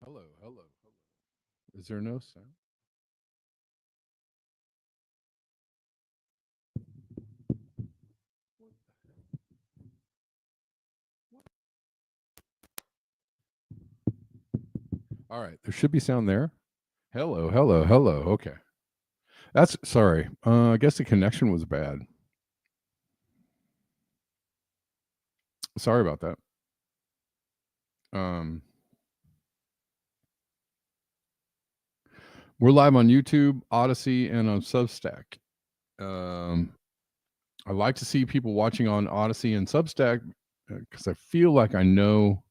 Hello, hello, hello. Is there no sound? All right, there should be sound there. Hello, hello, hello. Okay. That's sorry. I guess the connection was bad. Sorry about that. Um, we're live on YouTube, Odyssey, and on Substack. I like to see people watching on Odyssey and Substack because I feel like I know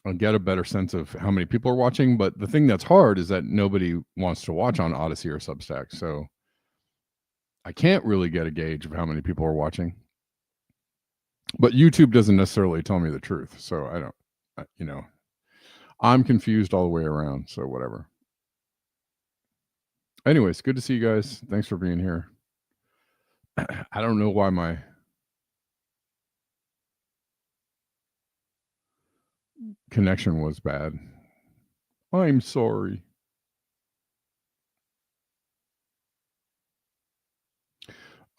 I'll get a better sense of how many people are watching. But the thing that's hard is that nobody wants to watch on Odyssey or Substack. So I can't really get a gauge of how many people are watching. But YouTube doesn't necessarily tell me the truth. So I don't, I'm confused all the way around. So whatever. Anyways, good to see you guys. Thanks for being here. I don't know why my connection was bad. I'm sorry.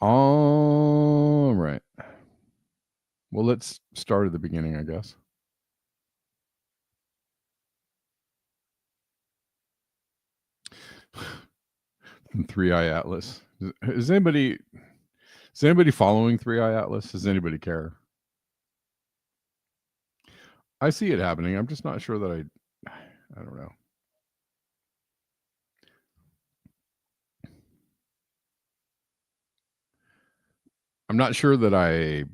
All right. Well, let's start at the beginning, I guess. From 3i Atlas. Is anybody following 3i Atlas? Does anybody care? I see it happening. I'm just not sure that I don't know. I'm not sure that I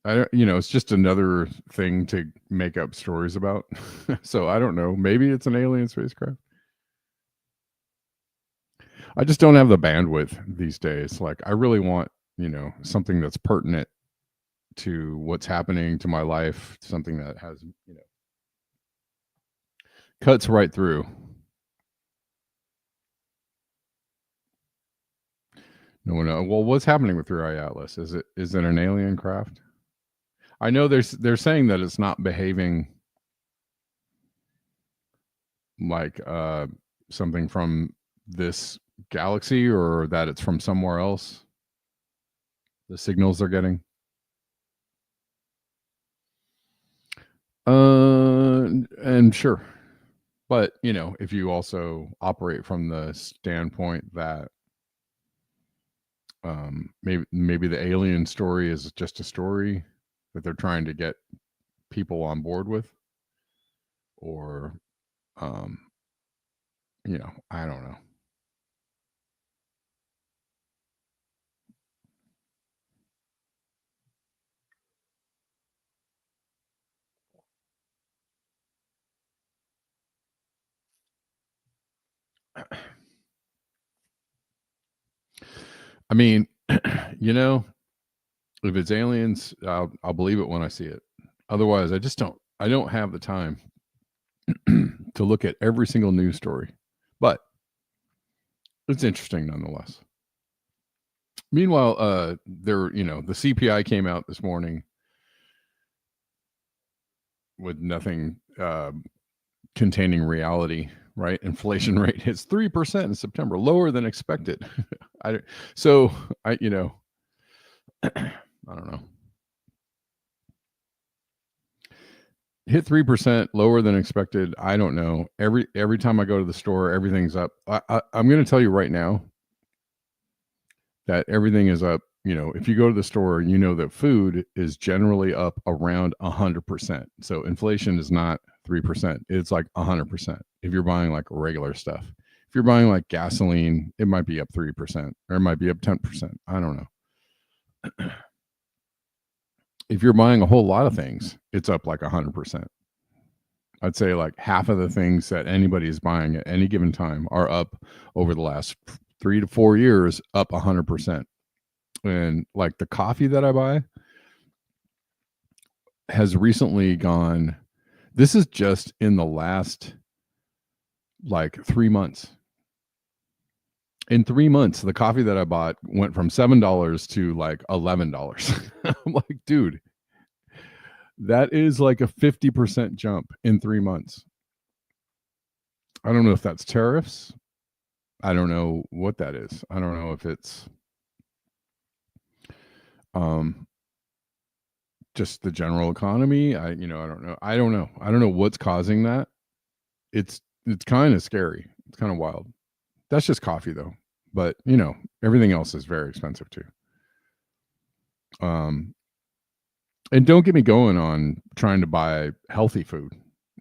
don't, it's just another thing to make up stories about. So I don't know. Maybe it's an alien spacecraft. I just don't have the bandwidth these days. Like, I really want, something that's pertinent to what's happening to my life, something that has, cuts right through. No one knows. Well, what's happening with 3i Atlas? Is it an alien craft? I know they're saying that it's not behaving like something from this galaxy, or that it's from somewhere else. The signals they're getting. And sure, but if you also operate from the standpoint that maybe the alien story is just a story that they're trying to get people on board with, or I don't know. I mean, if it's aliens, I'll believe it when I see it. Otherwise, I don't have the time to look at every single news story. But it's interesting nonetheless. Meanwhile, the CPI came out this morning with nothing containing reality, right? Inflation rate hits 3% in September, lower than expected. I don't know. Hit 3%, lower than expected. I don't know. Every time I go to the store, everything's up. I'm going to tell you right now that everything is up. If you go to the store, that food is generally up around 100%. So inflation is not 3%. It's like 100%. If you're buying like regular stuff, if you're buying like gasoline, it might be up 3%, or it might be up 10%. I don't know. If you're buying a whole lot of things, it's up like 100%. I'd say like half of the things that anybody is buying at any given time are up over the last 3 to 4 years, up 100%. And like the coffee that I buy has recently gone, this is just in the last like 3 months. In 3 months, the coffee that I bought went from $7 to like $11. I'm like, dude, that is like a 50% jump in 3 months. I don't know if that's tariffs. I don't know what that is. I don't know if it's just the general economy. I don't know. I don't know what's causing that. It's kind of scary. It's kind of wild. That's just coffee though. But, everything else is very expensive too. And don't get me going on trying to buy healthy food,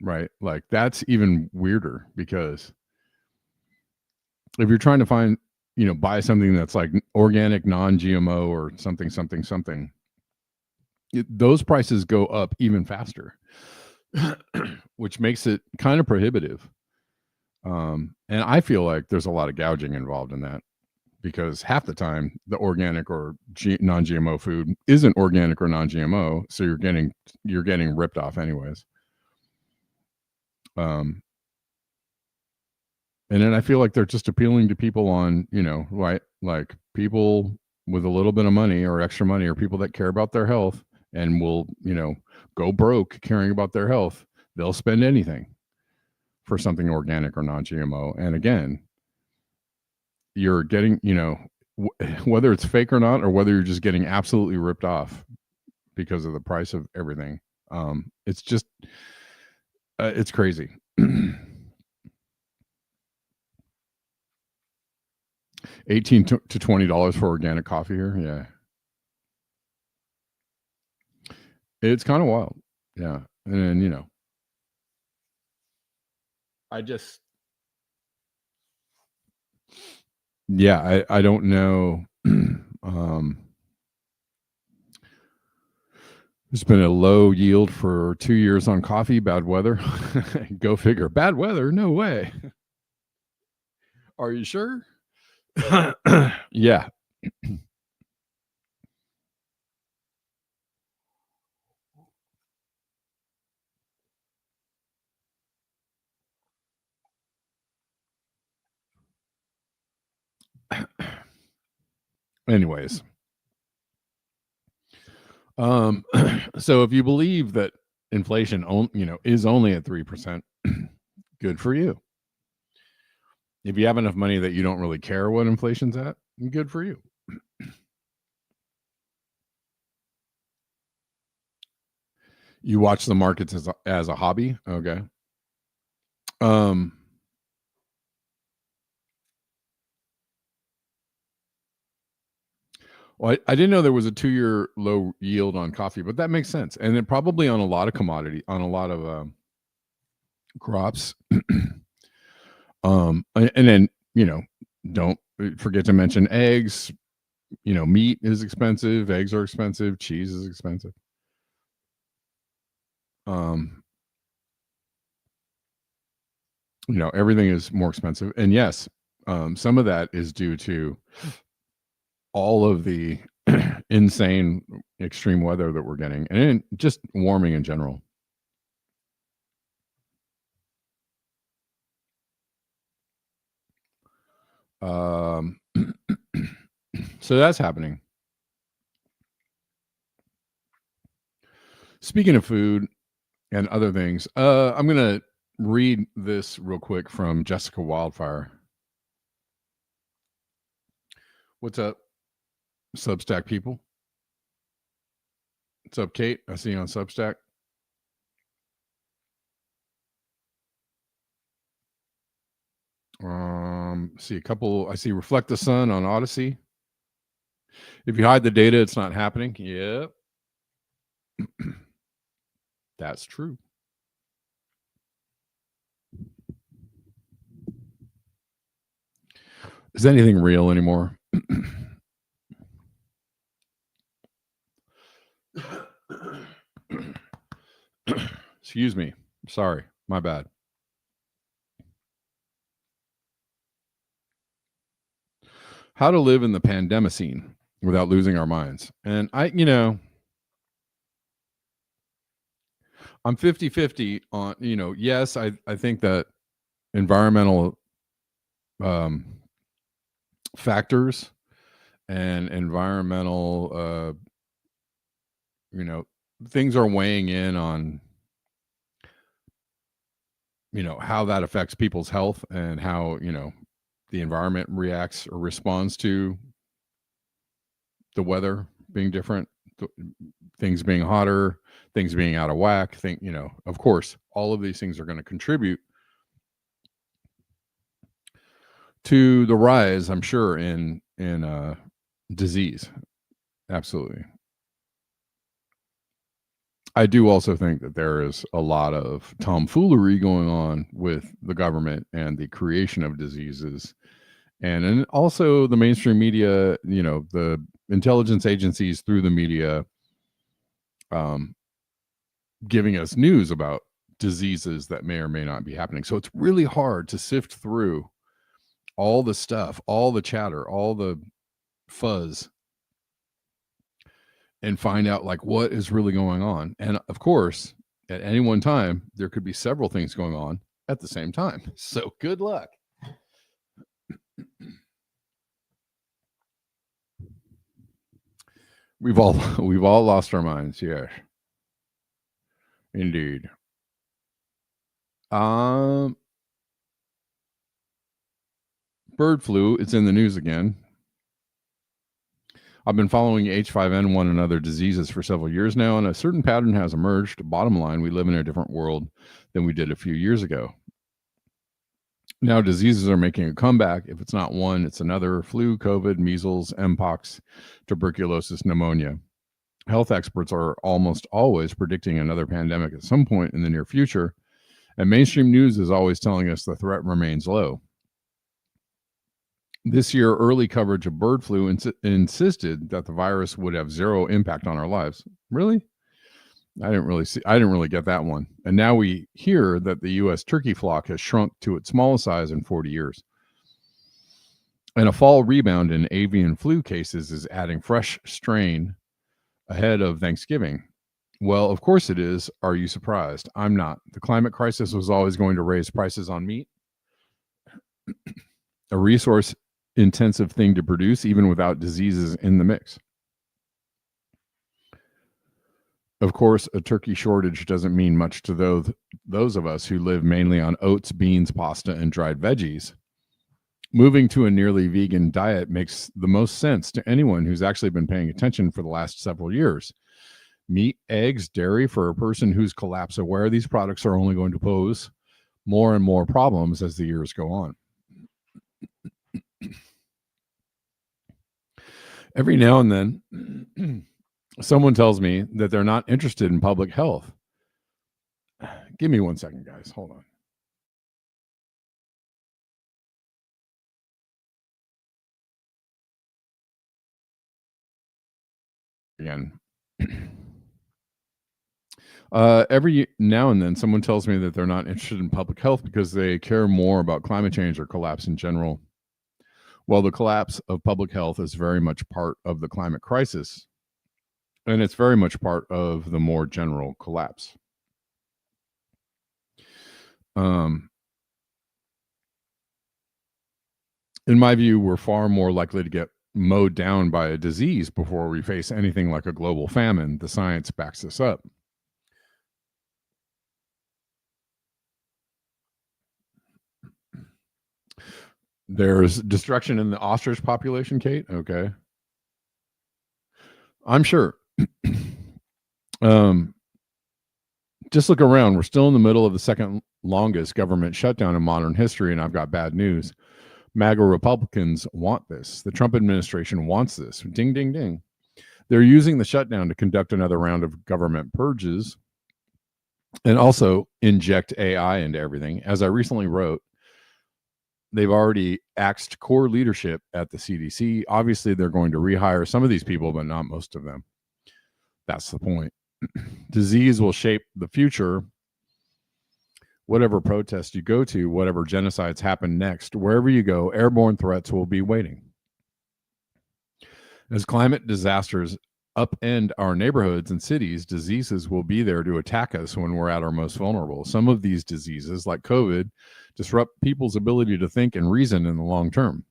right? Like that's even weirder, because if you're trying to find, buy something that's like organic, non-GMO or something, those prices go up even faster, which makes it kind of prohibitive. And I feel like there's a lot of gouging involved in that, because half the time the organic or non-GMO food isn't organic or non-GMO, so you're getting ripped off anyways. And then I feel like they're just appealing to people on, right, like people with a little bit of money or extra money, or people that care about their health and will, go broke caring about their health. They'll spend anything for something organic or non-GMO. And again, you're getting, whether it's fake or not, or whether you're just getting absolutely ripped off because of the price of everything. It's just, it's crazy. $18 to $20 for organic coffee here. Yeah. It's kind of wild. Yeah. And then, I just, yeah, I don't know. There's been a low yield for 2 years on coffee. Bad weather. Go figure. Bad weather? No way. Are you sure? Yeah. Anyways. So if you believe that inflation is only at 3%, good for you. If you have enough money that you don't really care what inflation's at, good for you. You watch the markets as a hobby. Okay. Well, I didn't know there was a 2-year low yield on coffee, but that makes sense. And then probably on a lot of on a lot of crops. And then, don't forget to mention eggs. Meat is expensive. Eggs are expensive. Cheese is expensive. Everything is more expensive. And yes, some of that is due to all of the insane extreme weather that we're getting, and just warming in general. So that's happening. Speaking of food and other things, I'm gonna read this real quick from Jessica Wildfire. What's up, Substack people? What's up, Kate? I see you on Substack. See a couple. I see Reflect the Sun on Odyssey. If you hide the data, it's not happening. Yep. That's true. Is anything real anymore? Excuse me. Sorry. My bad. How to live in the Pandemicene without losing our minds. And I'm 50-50 on, yes, I think that environmental factors and environmental things are weighing in on how that affects people's health, and how the environment reacts or responds to the weather being different, things being hotter, things being out of whack. Of course, all of these things are going to contribute to the rise, I'm sure, in disease. Absolutely. I do also think that there is a lot of tomfoolery going on with the government and the creation of diseases, and also the mainstream media, the intelligence agencies through the media, giving us news about diseases that may or may not be happening. So it's really hard to sift through all the stuff, all the chatter, all the fuzz, and find out like what is really going on. And of course, at any one time, there could be several things going on at the same time. So good luck. We've all lost our minds. Yes, indeed. Um, Bird flu. It's in the news again. I've been following H5N1 and other diseases for several years now, and a certain pattern has emerged. Bottom line, we live in a different world than we did a few years ago. Now, diseases are making a comeback. If it's not one, it's another: flu, COVID, measles, mpox, tuberculosis, pneumonia. Health experts are almost always predicting another pandemic at some point in the near future, and mainstream news is always telling us the threat remains low. This year, early coverage of bird flu insisted that the virus would have zero impact on our lives. Really? I didn't really get that one. And now we hear that the US turkey flock has shrunk to its smallest size in 40 years. And a fall rebound in avian flu cases is adding fresh strain ahead of Thanksgiving. Well, of course it is. Are you surprised? I'm not. The climate crisis was always going to raise prices on meat, a resource intensive thing to produce, even without diseases in the mix. Of course, a turkey shortage doesn't mean much to those of us who live mainly on oats, beans, pasta, and dried veggies. Moving to a nearly vegan diet makes the most sense to anyone who's actually been paying attention for the last several years. Meat, eggs, dairy, for a person who's collapse aware, these products are only going to pose more and more problems as the years go on. Every now and then, someone tells me that they're not interested in public health. Give me 1 second, guys. Hold on. Again. Every now and then, someone tells me that they're not interested in public health because they care more about climate change or collapse in general. Well, the collapse of public health is very much part of the climate crisis, and it's very much part of the more general collapse. In my view, we're far more likely to get mowed down by a disease before we face anything like a global famine. The science backs this up. There's destruction in the ostrich population, Kate. Okay. I'm sure. Just look around. We're still in the middle of the second longest government shutdown in modern history, and I've got bad news. MAGA Republicans want this. The Trump administration wants this. Ding, ding, ding. They're using the shutdown to conduct another round of government purges and also inject AI into everything. As I recently wrote, they've already axed core leadership at the CDC. Obviously, they're going to rehire some of these people, but not most of them. That's the point. Disease will shape the future. Whatever protest you go to, whatever genocides happen next, wherever you go, airborne threats will be waiting. As climate disasters upend our neighborhoods and cities, diseases will be there to attack us when we're at our most vulnerable. Some of these diseases, like COVID, disrupt people's ability to think and reason in the long term.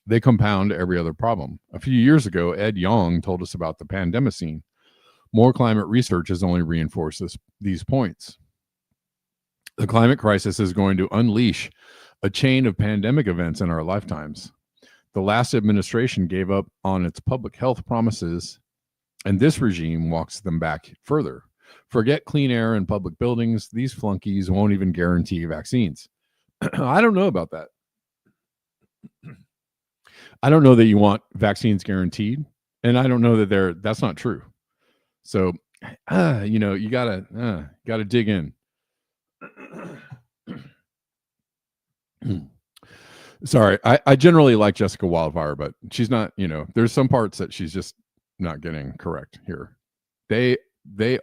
They compound every other problem. A few years ago, Ed Yong told us about the Pandemicene. More climate research has only reinforced these points. The climate crisis is going to unleash a chain of pandemic events in our lifetimes. The last administration gave up on its public health promises, and this regime walks them back further. Forget clean air in public buildings. These flunkies won't even guarantee vaccines. I don't know about that. I don't know that you want vaccines guaranteed, and I don't know that that's not true. So, you gotta dig in. Sorry, I generally like Jessica Wildfire, but she's not. There's some parts that she's just not getting correct here. They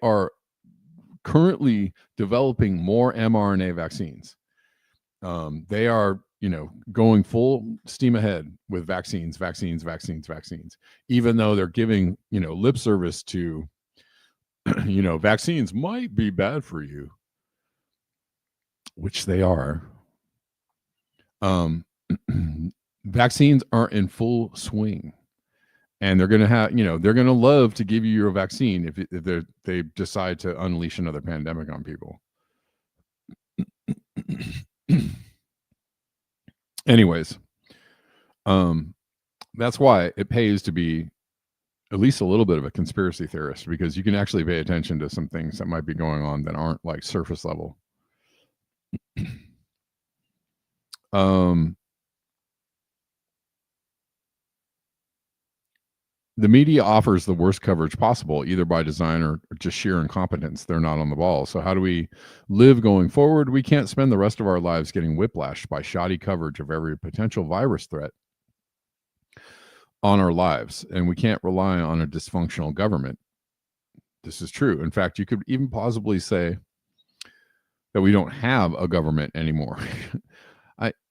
are currently developing more mRNA vaccines. They are going full steam ahead with vaccines, even though they're giving lip service to vaccines might be bad for you, which they are. Vaccines aren't in full swing, and they're going to have, they're going to love to give you your vaccine if they decide to unleash another pandemic on people. Anyways, that's why it pays to be at least a little bit of a conspiracy theorist, because you can actually pay attention to some things that might be going on that aren't like surface level. The media offers the worst coverage possible, either by design or just sheer incompetence. They're not on the ball. So how do we live going forward? We can't spend the rest of our lives getting whiplashed by shoddy coverage of every potential virus threat on our lives, and we can't rely on a dysfunctional government. This is true. In fact, you could even plausibly say that we don't have a government anymore.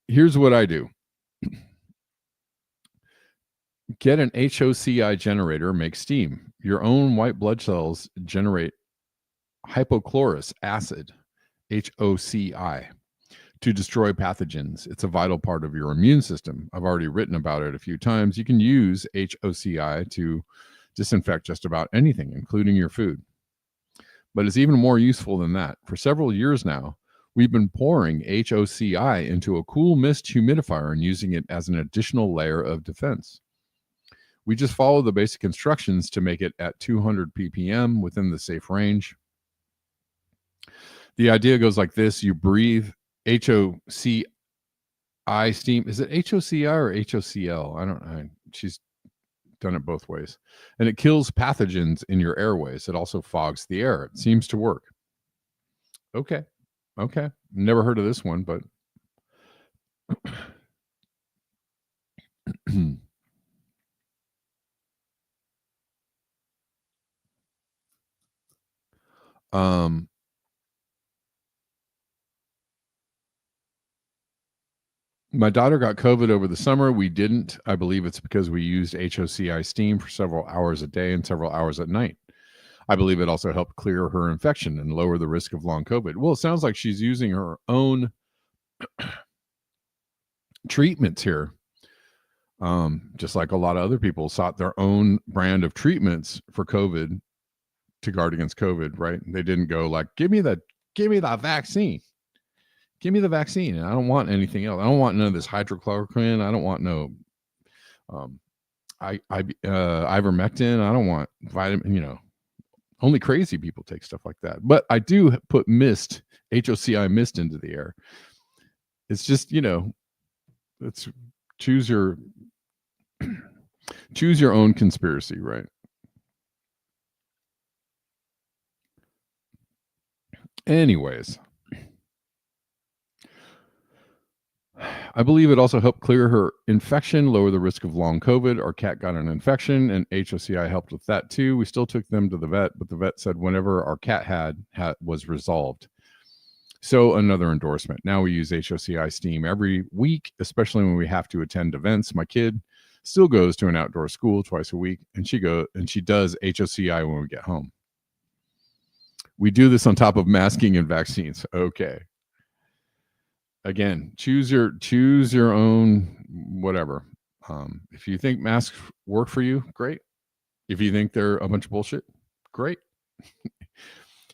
Here's what I do. Get an HOCI generator, make steam. Your own white blood cells generate hypochlorous acid, HOCI, to destroy pathogens. It's a vital part of your immune system. I've already written about it a few times. You can use HOCI to disinfect just about anything, including your food. But it's even more useful than that. For several years now, we've been pouring HOCI into a cool mist humidifier and using it as an additional layer of defense. We just follow the basic instructions to make it at 200 ppm within the safe range. The idea goes like this. You breathe HOCI steam. Is it HOCI or HOCL? I don't know. She's done it both ways. And it kills pathogens in your airways. It also fogs the air. It seems to work. Okay. Never heard of this one, but my daughter got COVID over the summer. We didn't. I believe it's because we used HOCI steam for several hours a day and several hours at night. I believe it also helped clear her infection and lower the risk of long COVID. Well, it sounds like she's using her own treatments here. Just like a lot of other people sought their own brand of treatments for COVID to guard against COVID, right? They didn't go like, give me the vaccine. Give me the vaccine. And I don't want anything else. I don't want none of this hydrochloroquine. I don't want no ivermectin. I don't want vitamin, only crazy people take stuff like that. But I do put mist, HOCI mist into the air. It's just, let's choose your own conspiracy, right? Anyways, I believe it also helped clear her infection, lower the risk of long COVID. Our cat got an infection, and HOCI helped with that too. We still took them to the vet, but the vet said whenever our cat had was resolved. So another endorsement. Now we use HOCI steam every week, especially when we have to attend events. My kid still goes to an outdoor school twice a week, and she does HOCI when we get home. We do this on top of masking and vaccines. Okay. Again, choose your own whatever. If you think masks work for you, great. If you think they're a bunch of bullshit, great.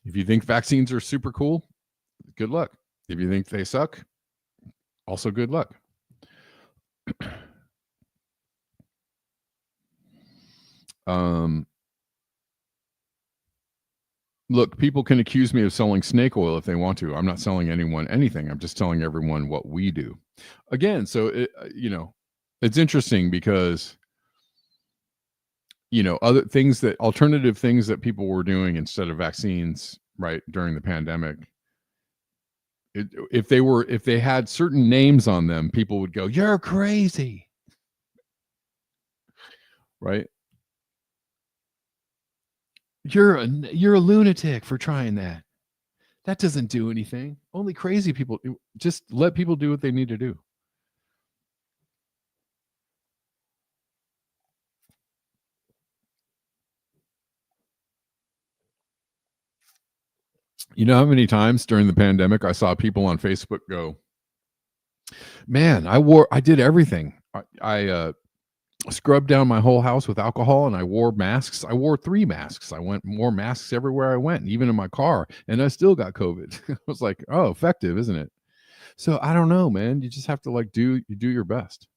If you think vaccines are super cool, good luck. If you think they suck, also good luck. Look, people can accuse me of selling snake oil if they want to. I'm not selling anyone anything. I'm just telling everyone what we do. Again, so it's interesting because other things alternative things that people were doing instead of vaccines, right, during the pandemic. If they had certain names on them, people would go, "You're crazy," right? You're a lunatic for trying that. That doesn't do anything. Only crazy people. Just let people do what they need to do. You know how many times during the pandemic I saw people on Facebook go, "Man, I did everything. I scrubbed down my whole house with alcohol, and I wore masks. I wore 3 masks. I wore masks everywhere I went, even in my car, and I still got COVID. I was like, oh, effective, isn't it? So I don't know, man. You just have to do your best.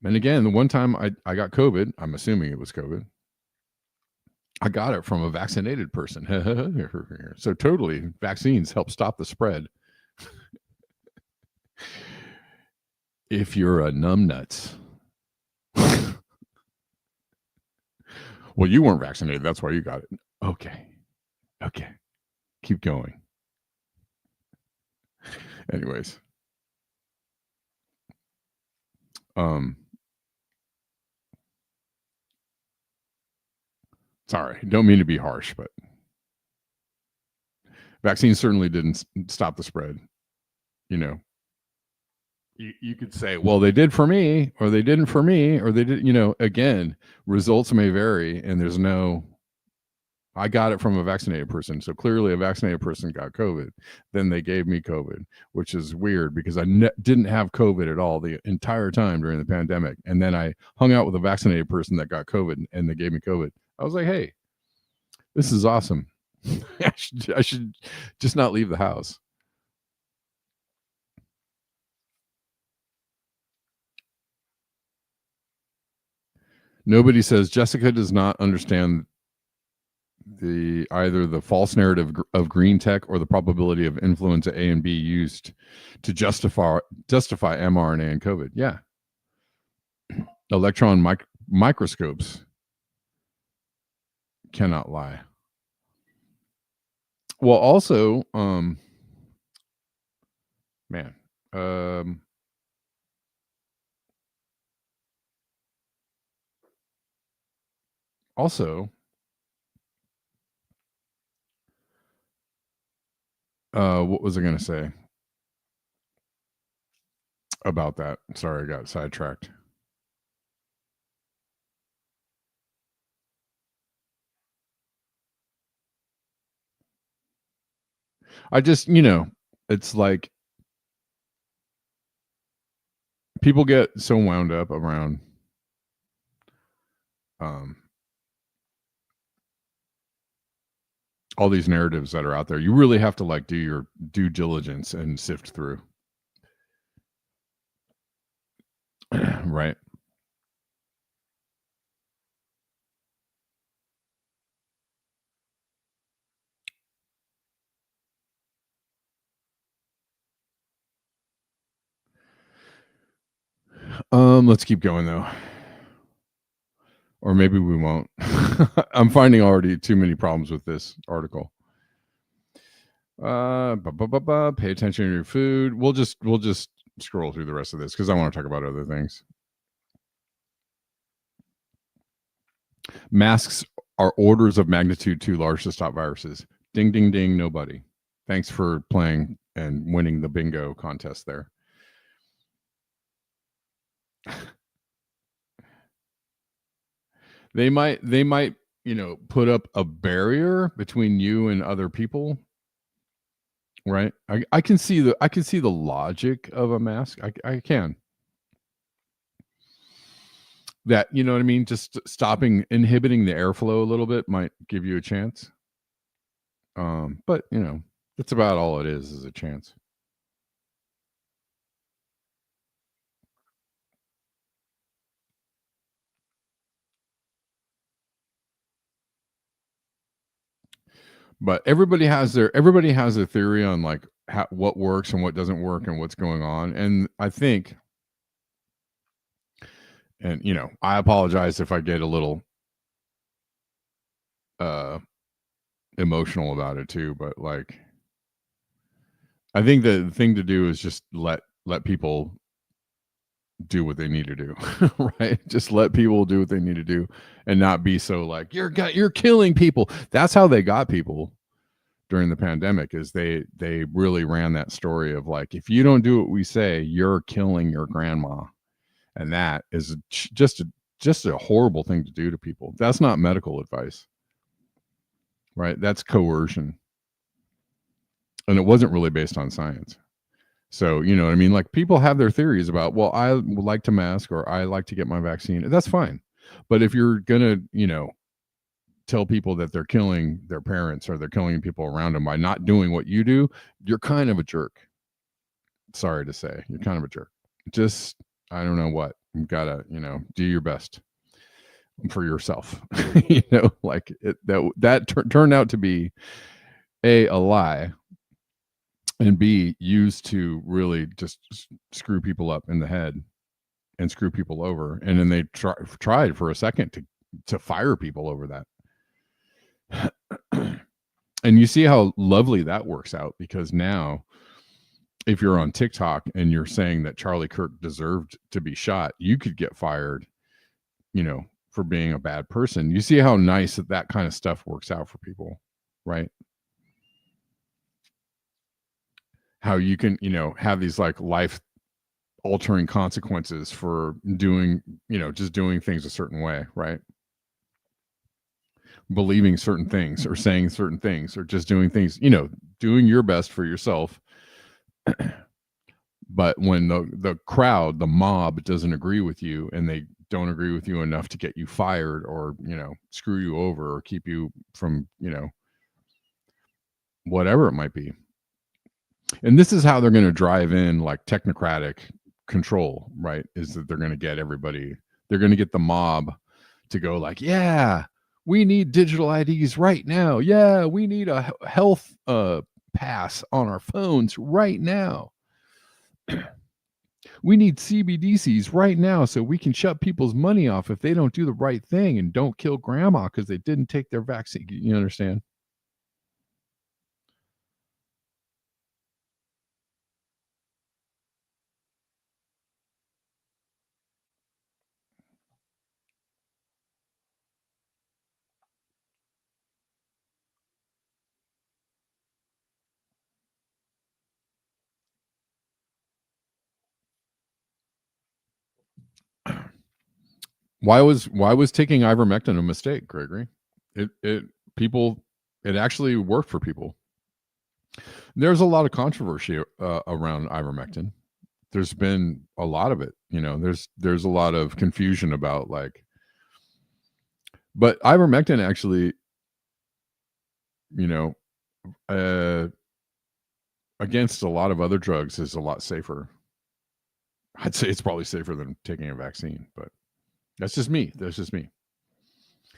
And again, the one time I got COVID, I'm assuming it was COVID. I got it from a vaccinated person. So totally, vaccines help stop the spread. If you're a numbnuts. Well, you weren't vaccinated. That's why you got it. Okay. Keep going. Anyways. Sorry, don't mean to be harsh, but vaccines certainly didn't stop the spread. You could say, well, they did for me, or they didn't for me, or they did, again, results may vary, and there's no, I got it from a vaccinated person. So clearly a vaccinated person got COVID. Then they gave me COVID, which is weird because I didn't have COVID at all the entire time during the pandemic. And then I hung out with a vaccinated person that got COVID, and they gave me COVID. I was like, hey, this is awesome. I should just not leave the house. Nobody says Jessica does not understand either the false narrative of green tech or the probability of influenza A and B used to justify mRNA and COVID. Yeah. Electron microscopes cannot lie. Well, also, man, also, what was I going to say about that? Sorry, I got sidetracked. I just, it's like people get so wound up around all these narratives that are out there. You really have to do your due diligence and sift through. Right. Let's keep going though. Or maybe we won't. I'm finding already too many problems with this article. Pay attention to your food. We'll just scroll through the rest of this because I want to talk about other things. Masks are orders of magnitude too large to stop viruses. Ding, ding, ding. Nobody. Thanks for playing and winning the bingo contest there. They might, put up a barrier between you and other people. Right. I can see the logic of a mask. I can. That, you know what I mean? Just inhibiting the airflow a little bit might give you a chance. But that's about all it is a chance. But everybody has their theory on what works and what doesn't work and what's going on. And I think, and I apologize if I get a little emotional about it too, but I think the thing to do is just let people do what they need to do. Right? Just let people do what they need to do and not be so you're killing people. That's how they got people during the pandemic, is they really ran that story of if you don't do what we say, you're killing your grandma. And that is just a horrible thing to do to people. That's not medical advice. Right? That's coercion. and it wasn't really based on science. So, you know what I mean? Like, people have their theories about, well, I would like to mask or I like to get my vaccine. That's fine. But if you're going to, you know, tell people that they're killing their parents or they're killing people around them by not doing what you do, you're kind of a jerk. Sorry to say, you're kind of a jerk. Just, I don't know what. You've got to, you know, do your best for yourself. You know, like turned out to be a lie, and B, used to really just screw people up in the head and screw people over. And then they tried for a second to fire people over that. And you see how lovely that works out, because now if you're on TikTok and you're saying that Charlie Kirk deserved to be shot, you could get fired, you know, for being a bad person. You see how nice that kind of stuff works out for people, right? How you can, you know, have these like life altering consequences for doing, you know, just doing things a certain way, right? Believing certain things or saying certain things or just doing things, you know, doing your best for yourself. But when the crowd, the mob doesn't agree with you, and they don't agree with you enough to get you fired or, you know, screw you over or keep you from, you know, whatever it might be. And this is how they're going to drive in like technocratic control, right? Is that they're going to get everybody, they're going to get the mob to go like, yeah, we need digital IDs right now. Yeah, we need a health pass on our phones right now. We need CBDCs right now so we can shut people's money off if they don't do the right thing and don't kill grandma because they didn't take their vaccine. You understand? Why was taking ivermectin a mistake, Gregory? It people, it actually worked for people. There's a lot of controversy around ivermectin. There's been a lot of it. You know, there's a lot of confusion about like, but ivermectin actually, you know, against a lot of other drugs is a lot safer. I'd say it's probably safer than taking a vaccine, but that's just me. That's just me.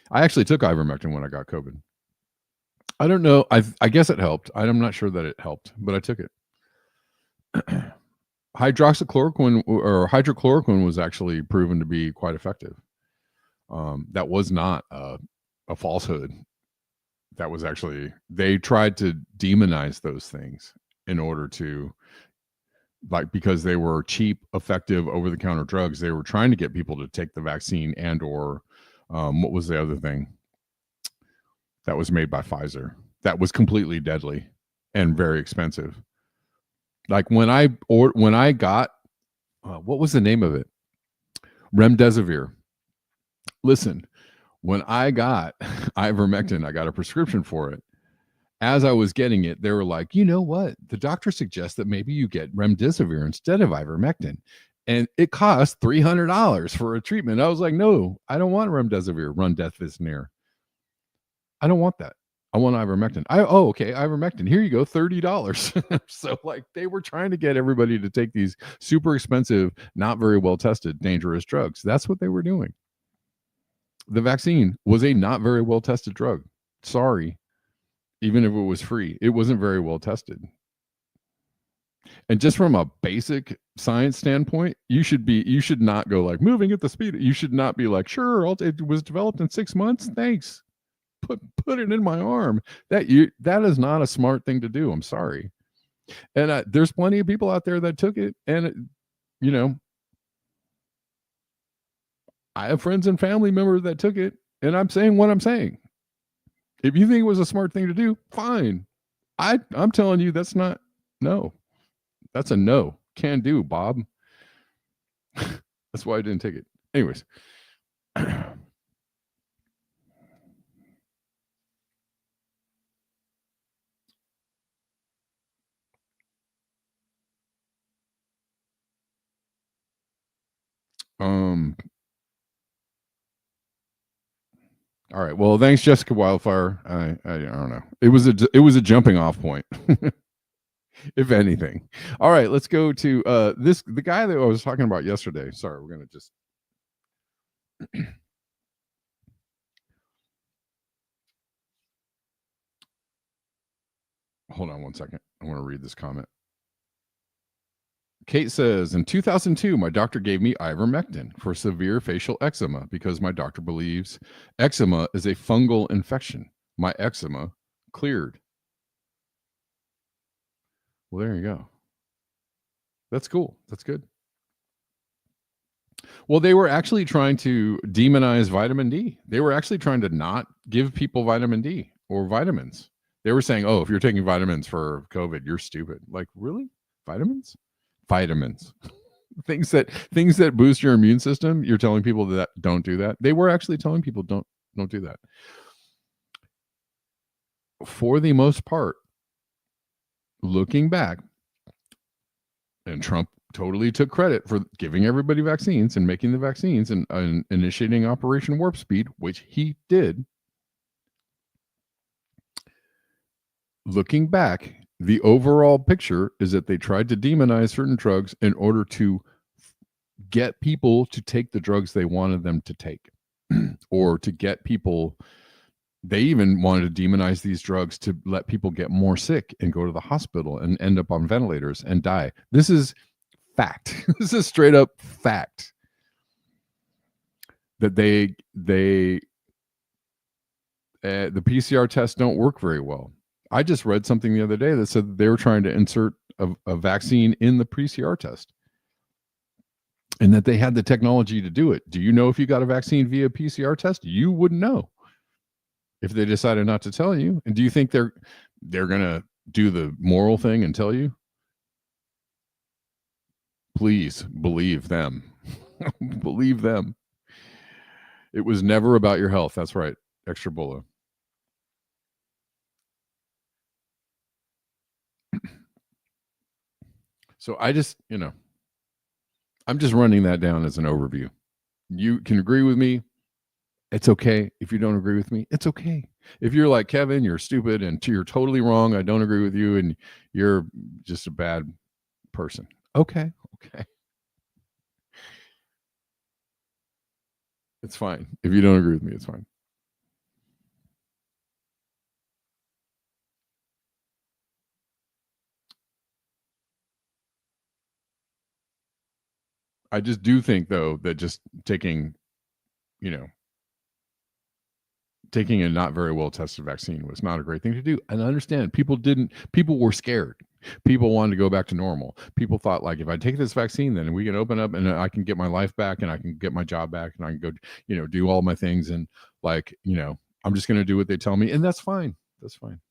I actually took ivermectin when I got COVID. I don't know. I guess it helped. I'm not sure that it helped, but I took it. Hydrochloroquine was actually proven to be quite effective. That was not a falsehood. That was actually, they tried to demonize those things in order to, like, because they were cheap, effective, over-the-counter drugs. They were trying to get people to take the vaccine and or what was the other thing that was made by Pfizer that was completely deadly and very expensive. Like when I got what was the name of it? Remdesivir. Listen, when I got ivermectin, I got a prescription for it. As I was getting it, they were like, you know what? The doctor suggests that maybe you get remdesivir instead of ivermectin. And it cost $300 for a treatment. I was like, no, I don't want remdesivir. I don't want that. I want ivermectin. Okay, ivermectin. Here you go, $30. So like they were trying to get everybody to take these super expensive, not very well tested, dangerous drugs. That's what they were doing. The vaccine was a not very well tested drug. Sorry. Even if it was free, it wasn't very well tested. And just from a basic science standpoint, you should not go like moving at the speed. You should not be like, sure, it was developed in 6 months. Thanks. Put it in my arm. That is not a smart thing to do. I'm sorry. And there's plenty of people out there that took it, and you know, I have friends and family members that took it, and I'm saying what I'm saying. If you think it was a smart thing to do, fine. I'm telling you that's not. No, that's a no. Can do, Bob. That's why I didn't take it. Anyways. All right. Well, thanks, Jessica Wildfire. I don't know. It was a jumping off point, if anything. All right, let's go to the guy that I was talking about yesterday. Sorry, we're gonna just hold on one second. I want to read this comment. Kate says, in 2002, my doctor gave me ivermectin for severe facial eczema because my doctor believes eczema is a fungal infection. My eczema cleared. Well, there you go. That's cool. That's good. Well, they were actually trying to demonize vitamin D. They were actually trying to not give people vitamin D or vitamins. They were saying, oh, if you're taking vitamins for COVID, you're stupid. Like, really? Vitamins? Vitamins. things that boost your immune system, you're telling people that don't do that. They were actually telling people don't do that. For the most part, looking back, and Trump totally took credit for giving everybody vaccines and making the vaccines and initiating Operation Warp Speed, which he did. Looking back, the overall picture is that they tried to demonize certain drugs in order to get people to take the drugs they wanted them to take, or to get people. They even wanted to demonize these drugs to let people get more sick and go to the hospital and end up on ventilators and die. This is fact. This is straight up fact. That the PCR tests don't work very well. I just read something the other day that said they were trying to insert a vaccine in the PCR test, and that they had the technology to do it. Do you know if you got a vaccine via PCR test? You wouldn't know if they decided not to tell you. And do you think they're gonna do the moral thing and tell you? Please believe them. Believe them. It was never about your health. That's right. Extra Bola. So I just, I'm just running that down as an overview. You can agree with me. It's okay. If you don't agree with me, it's okay. If you're like, Kevin, you're stupid and you're totally wrong, I don't agree with you, and you're just a bad person. Okay. It's fine. If you don't agree with me, it's fine. I just do think, though, that just taking a not very well tested vaccine was not a great thing to do. And I understand people were scared. People wanted to go back to normal. People thought, like, if I take this vaccine, then we can open up and I can get my life back and I can get my job back and I can go, do all my things. And like, I'm just going to do what they tell me. And that's fine. That's fine.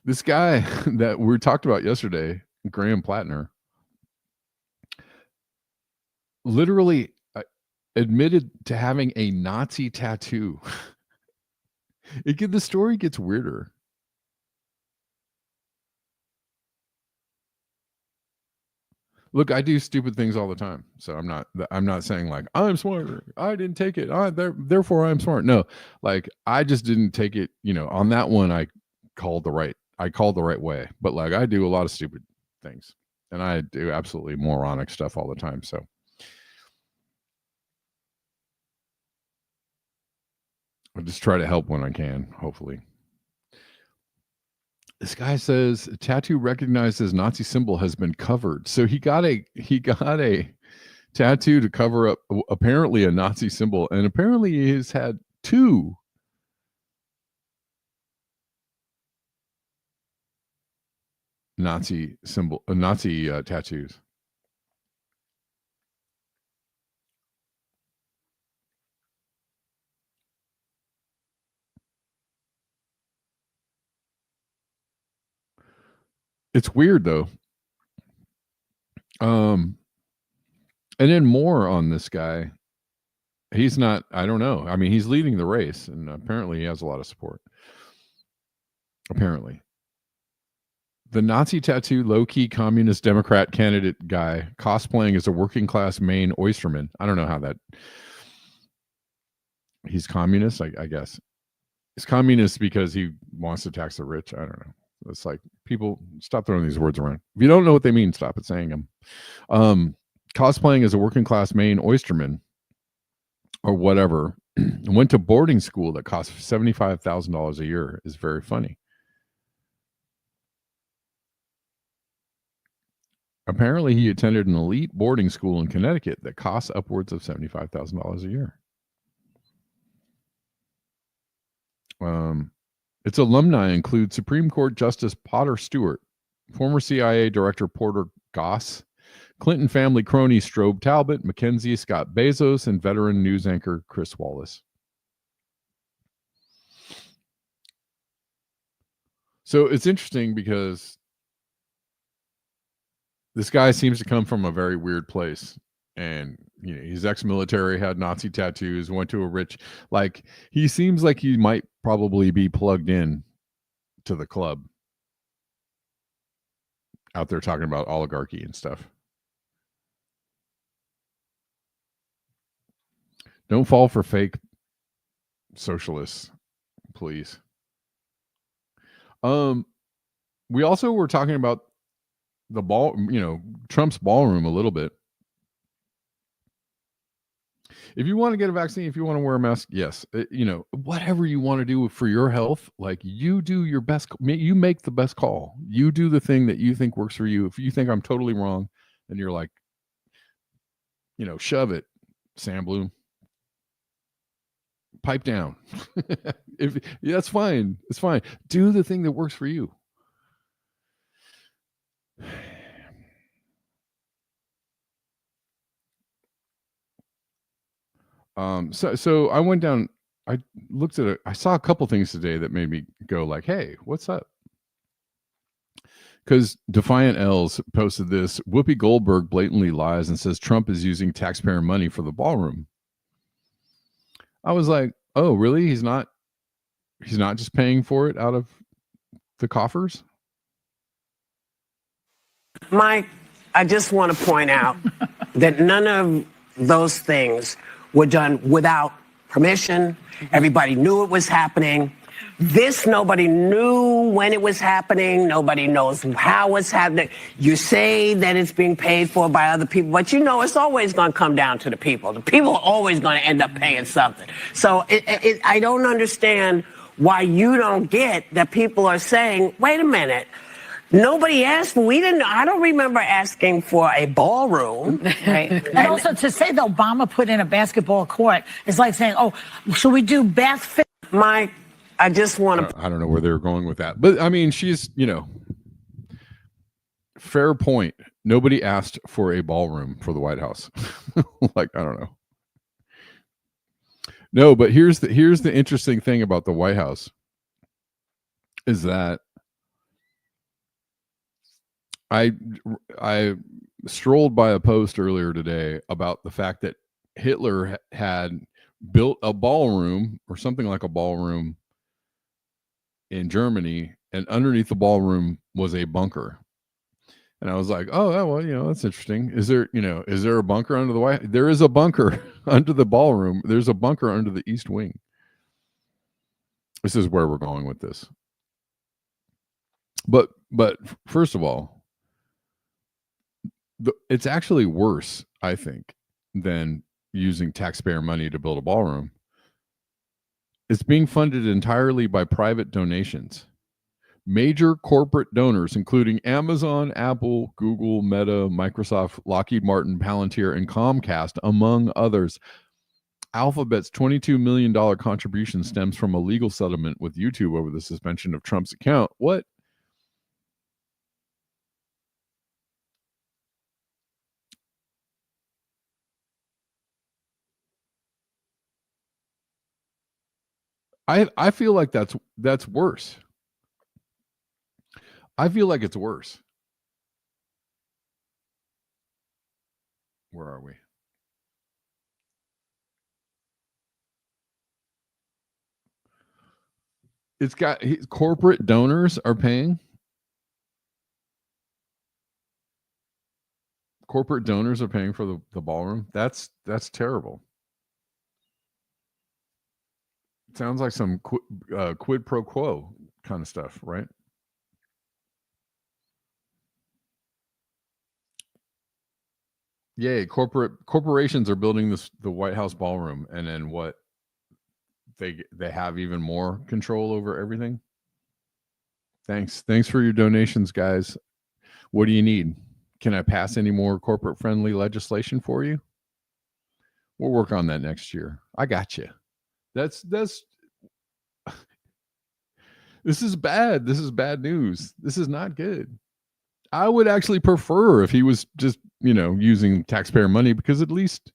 This guy that we talked about yesterday, Graham Plattner, literally admitted to having a Nazi tattoo. The story gets weirder. Look, I do stupid things all the time, so I'm not saying like I'm smarter. I didn't take it. Therefore I'm smart. No, like I just didn't take it. On that one, I called the right way. But like I do a lot of stupid things, and I do absolutely moronic stuff all the time. So I just try to help when I can, hopefully. This guy says tattoo recognized as Nazi symbol has been covered. So he got a tattoo to cover up apparently a Nazi symbol, and apparently he's had 2 Nazi tattoos. It's weird though. And then more on this guy. He's not, I don't know. I mean, he's leading the race and apparently he has a lot of support. Apparently. The Nazi tattoo, low-key communist Democrat candidate guy cosplaying as a working-class Maine oysterman. I don't know how that... He's communist, I guess. He's communist because he wants to tax the rich. I don't know. It's like, people, stop throwing these words around. If you don't know what they mean, stop it saying them. Cosplaying as a working-class Maine oysterman or whatever, went to boarding school that cost $75,000 a year is very funny. Apparently, he attended an elite boarding school in Connecticut that costs upwards of $75,000 a year. Its alumni include Supreme Court Justice Potter Stewart, former CIA Director Porter Goss, Clinton family crony Strobe Talbot, Mackenzie Scott Bezos, and veteran news anchor Chris Wallace. So it's interesting because this guy seems to come from a very weird place. And, you know, he's ex-military, had Nazi tattoos, went to a rich... Like, he seems like he might probably be plugged in to the club out there talking about oligarchy and stuff. Don't fall for fake socialists, please. We also were talking about the ball, you know, Trump's ballroom a little bit. If you want to get a vaccine, if you want to wear a mask, yes, you know, whatever you want to do for your health, like, you do your best. You make the best call. You do the thing that you think works for you. If you think I'm totally wrong, then you're like, you know, shove it, Sam Bloom. Pipe down. That's fine. It's fine. Do the thing that works for you. So I went down, I looked at it. I saw a couple things today that made me go like, hey, what's up? Because Defiant L's posted this. Whoopi Goldberg blatantly lies and says Trump is using taxpayer money for the ballroom. I was like, oh, really? He's not just paying for it out of the coffers? Mike, I just want to point out that none of those things were done without permission. Everybody knew it was happening. This, nobody knew when it was happening. Nobody knows how it's happening. You say that it's being paid for by other people, but you know it's always going to come down to the people. The people are always going to end up paying something. So I don't understand why you don't get that people are saying, wait a minute, nobody asked for, I don't remember asking for a ballroom. Right. And also to say that Obama put in a basketball court is like saying, oh, should we do bath fit? Mike, I just want to... I don't know where they were going with that. But I mean, she's, you know, fair point. Nobody asked for a ballroom for the White House. Like, I don't know. No, but here's the interesting thing about the White House is that I strolled by a post earlier today about the fact that Hitler had built a ballroom or something like a ballroom in Germany, and underneath the ballroom was a bunker. And I was like, oh, well, you know, that's interesting. Is there a bunker under the White House? There is a bunker under the ballroom. There's a bunker under the East Wing. This is where we're going with this. But first of all, it's actually worse, I think, than using taxpayer money to build a ballroom. It's being funded entirely by private donations. Major corporate donors, including Amazon, Apple, Google, Meta, Microsoft, Lockheed Martin, Palantir, and Comcast, among others. Alphabet's $22 million contribution stems from a legal settlement with YouTube over the suspension of Trump's account. What? I feel like that's worse. I feel like it's worse. Where are we? It's got corporate donors are paying. Corporate donors are paying for the ballroom. That's terrible. It sounds like some quid pro quo kind of stuff, right? Yay, corporations are building the White House ballroom, and then what? They have even more control over everything. Thanks for your donations, guys. What do you need? Can I pass any more corporate friendly legislation for you? We'll work on that next year. I got you. That's this is bad. This is bad news. This is not good. I would actually prefer if he was just, using taxpayer money, because at least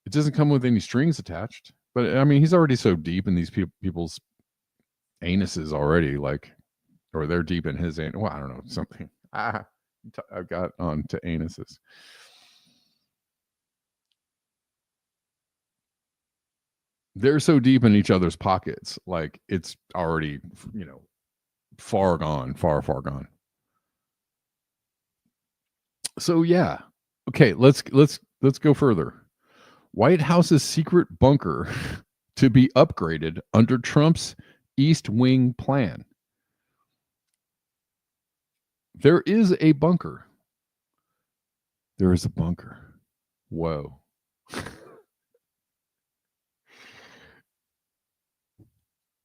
it doesn't come with any strings attached. But I mean, he's already so deep in these people's anuses already, or they're deep in his anus. Well, I don't know, something. I got on to anuses. They're so deep in each other's pockets, like it's already, far gone, far gone. So yeah, okay, let's go further. White House's secret bunker to be upgraded under Trump's East Wing plan. There is a bunker. There is a bunker. Whoa.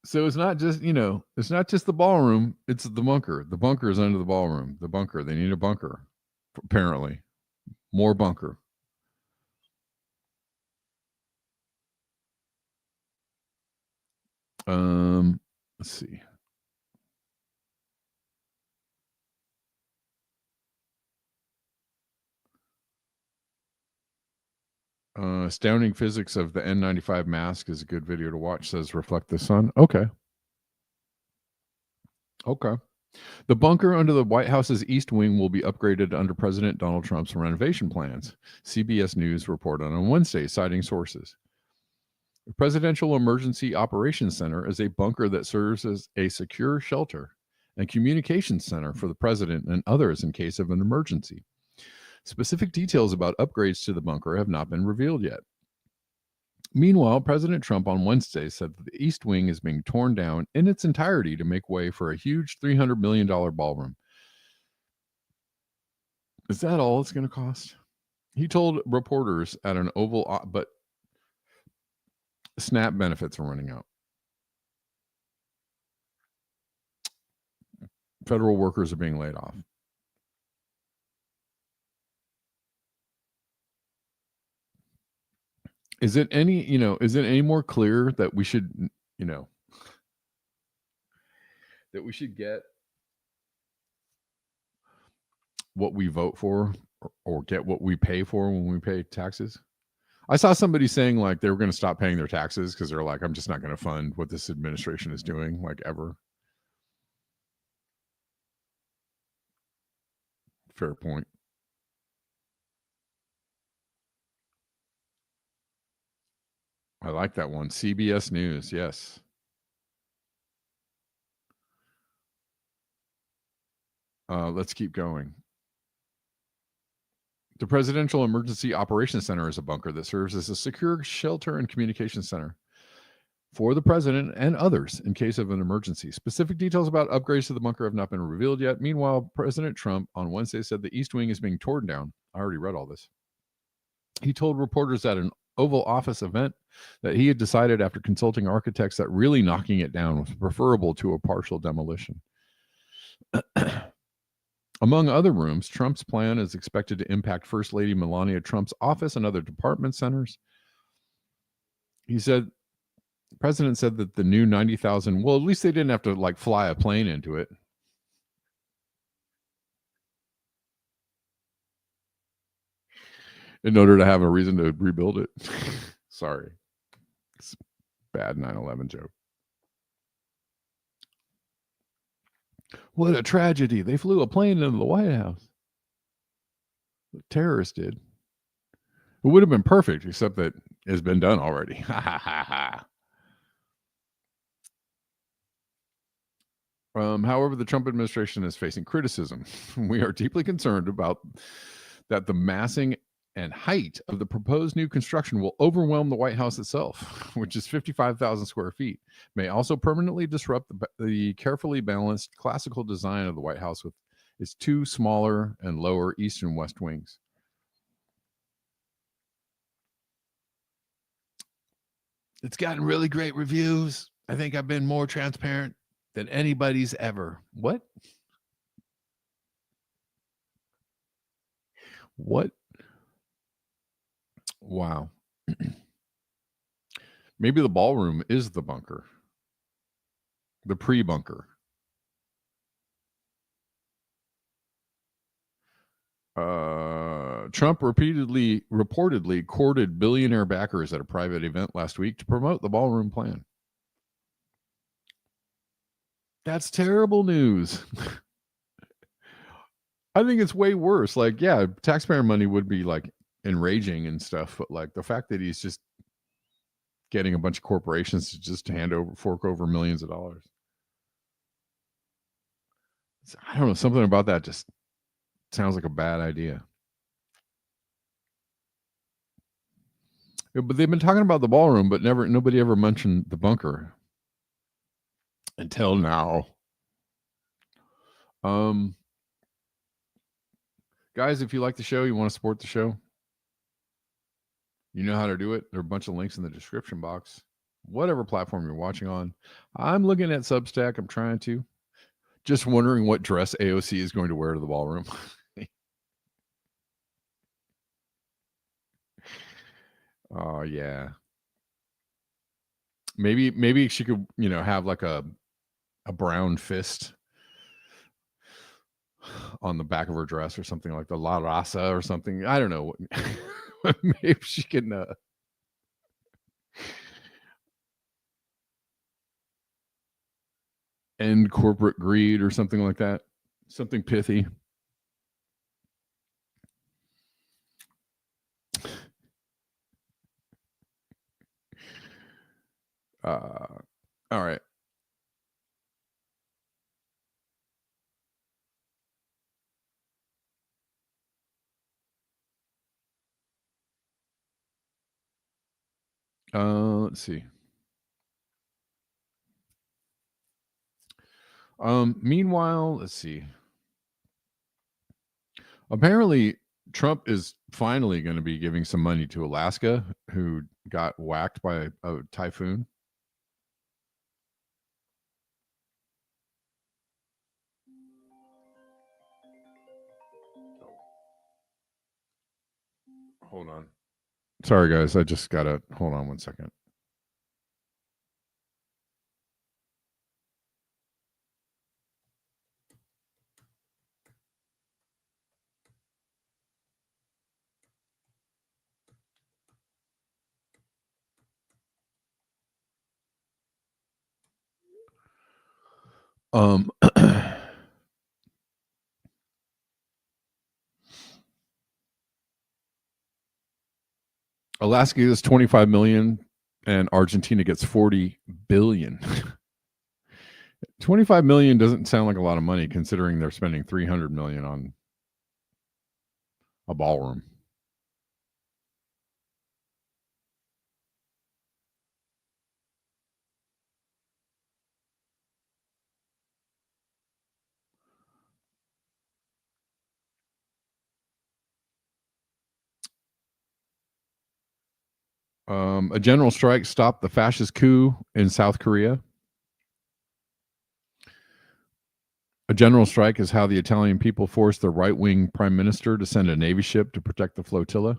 So it's not just, it's not just the ballroom, it's the bunker. The bunker is under the ballroom. The bunker. They need a bunker, apparently. More bunker. Let's see. Astounding physics of the N95 mask is a good video to watch, says Reflect the Sun. Okay. The bunker under the White House's East Wing will be upgraded under President Donald Trump's renovation plans, CBS News reported on Wednesday, citing sources. The Presidential Emergency Operations Center is a bunker that serves as a secure shelter and communications center for the president and others in case of an emergency. Specific details about upgrades to the bunker have not been revealed yet. Meanwhile, President Trump on Wednesday said that the East Wing is being torn down in its entirety to make way for a huge $300 million ballroom. Is that all it's going to cost? He told reporters at an Oval, but SNAP benefits are running out. Federal workers are being laid off. Is it any more clear that we should, that we should get what we vote for or get what we pay for when we pay taxes? I saw somebody saying like they were going to stop paying their taxes because they're like, I'm just not going to fund what this administration is doing, like ever. Fair point. I like that one. CBS News. Yes. Let's keep going. The Presidential Emergency Operations Center is a bunker that serves as a secure shelter and communication center for the president and others in case of an emergency. Specific details about upgrades to the bunker have not been revealed yet. Meanwhile, President Trump on Wednesday said the East Wing is being torn down. I already read all this. He told reporters at an Oval Office event that he had decided after consulting architects that really knocking it down was preferable to a partial demolition. Among other rooms, Trump's plan is expected to impact First Lady Melania Trump's office and other department centers. The president said that the new 90,000, well, at least they didn't have to like fly a plane into it. In order to have a reason to rebuild it. Sorry. It's a bad 9/11 joke. What a tragedy. They flew a plane into the White House. The terrorists did. It would have been perfect, except that it's been done already. However, the Trump administration is facing criticism. We are deeply concerned about that the massing and height of the proposed new construction will overwhelm the White House itself, which is 55,000 square feet, may also permanently disrupt the carefully balanced classical design of the White House with its two smaller and lower east and west wings. It's gotten really great reviews. I think I've been more transparent than anybody's ever. What? What? Wow. Maybe the ballroom is the bunker, the pre-bunker. Trump reportedly courted billionaire backers at a private event last week to promote the ballroom plan. That's terrible news. I think it's way worse. Like, yeah, taxpayer money would be like enraging and stuff, but like the fact that he's just getting a bunch of corporations to just fork over millions of dollars. I don't know, something about that just sounds like a bad idea. But they've been talking about the ballroom, but nobody ever mentioned the bunker until now. Guys, if you like the show, you want to support the show, you know how to do it. There are a bunch of links in the description box, whatever platform you're watching on. I'm looking at Substack. I'm trying to. Just wondering what dress AOC is going to wear to the ballroom. Oh, yeah. Maybe she could, have like a brown fist on the back of her dress or something, like the La Raza or something. I don't know. Maybe she can end corporate greed or something like that. Something pithy. All right. Let's see. Meanwhile, let's see. Apparently, Trump is finally going to be giving some money to Alaska, who got whacked by a typhoon. Hold on. Sorry, guys. I just got to hold on 1 second. Alaska is 25 million and Argentina gets 40 billion. 25 million doesn't sound like a lot of money considering they're spending 300 million on a ballroom. A general strike stopped the fascist coup in South Korea. A general strike is how the Italian people forced the right-wing prime minister to send a Navy ship to protect the flotilla.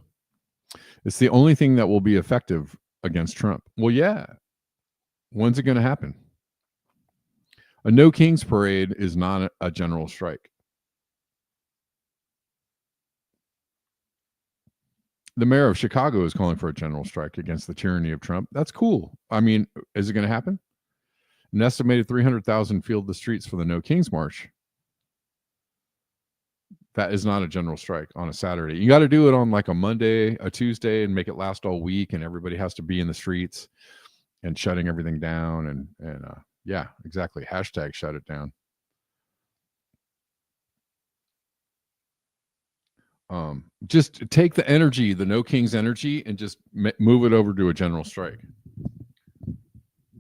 It's the only thing that will be effective against Trump. Well, yeah. When's it going to happen? A No Kings parade is not a general strike. The mayor of Chicago is calling for a general strike against the tyranny of Trump. That's cool. I mean, is it going to happen? An estimated 300,000 filled the streets for the No Kings March. That is not a general strike on a Saturday. You got to do it on like a Monday, a Tuesday, and make it last all week, and everybody has to be in the streets and shutting everything down. And yeah, exactly. Hashtag shut it down. Just take the energy, the No Kings energy, and just move it over to a general strike.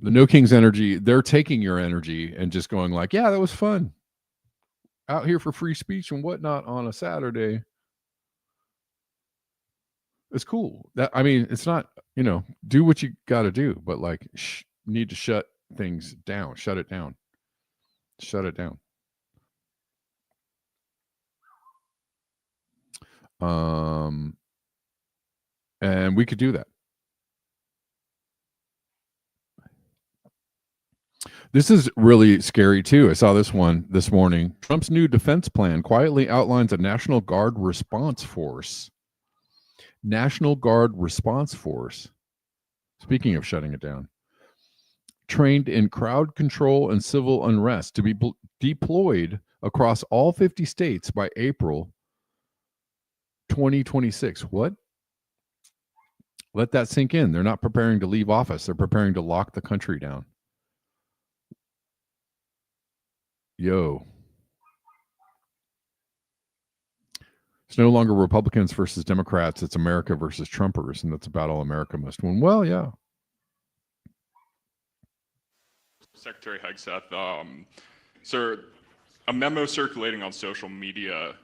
The No Kings energy, they're taking your energy and just going like, yeah, that was fun. Out here for free speech and whatnot on a Saturday. It's cool. That, I mean, it's not, do what you got to do, but like, need to shut things down. Shut it down. Shut it down. And we could do that. This is really scary too. I saw this one this morning. Trump's new defense plan quietly outlines a National Guard response force. National Guard response force. Speaking of shutting it down, trained in crowd control and civil unrest to be deployed across all 50 states by April 2026. What? Let that sink in. They're not preparing to leave office. They're preparing to lock the country down. Yo. It's no longer Republicans versus Democrats. It's America versus Trumpers, and that's a battle America must win. Well, yeah. Secretary Hegseth, sir, a memo circulating on social media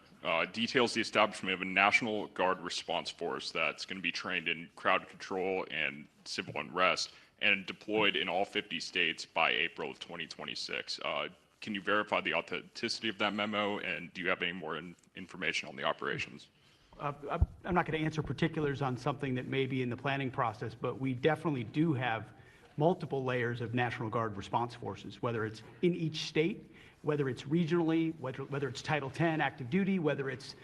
details the establishment of a National Guard response force that's going to be trained in crowd control and civil unrest and deployed in all 50 states by April of 2026. Can you verify the authenticity of that memo, and do you have any more information on the operations? I'm not going to answer particulars on something that may be in the planning process, but we definitely do have multiple layers of National Guard response forces, whether it's in each state, whether it's regionally, whether it's Title 10 active duty, whether it's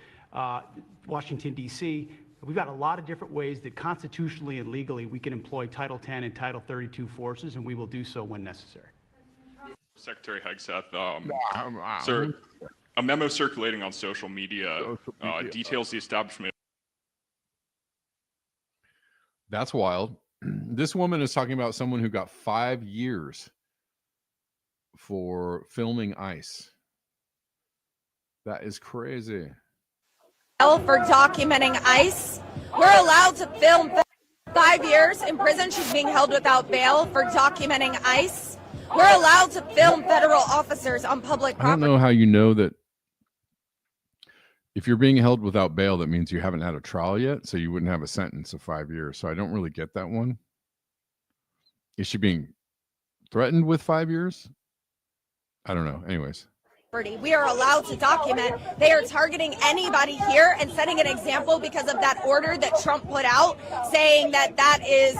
Washington, D.C. We've got a lot of different ways that constitutionally and legally we can employ Title 10 and Title 32 forces, and we will do so when necessary. Secretary Hegseth, sir, a memo circulating on social media details the establishment. That's wild. This woman is talking about someone who got 5 years for filming ICE. That is crazy. For documenting ICE, we're allowed to film 5 years in prison. She's being held without bail for documenting ICE. We're allowed to film federal officers on public property. I don't know how you know that. If you're being held without bail, that means you haven't had a trial yet, so you wouldn't have a sentence of 5 years. So I don't really get that one. Is she being threatened with 5 years? I don't know. Anyways. We are allowed to document. They are targeting anybody here and setting an example because of that order that Trump put out, saying that that is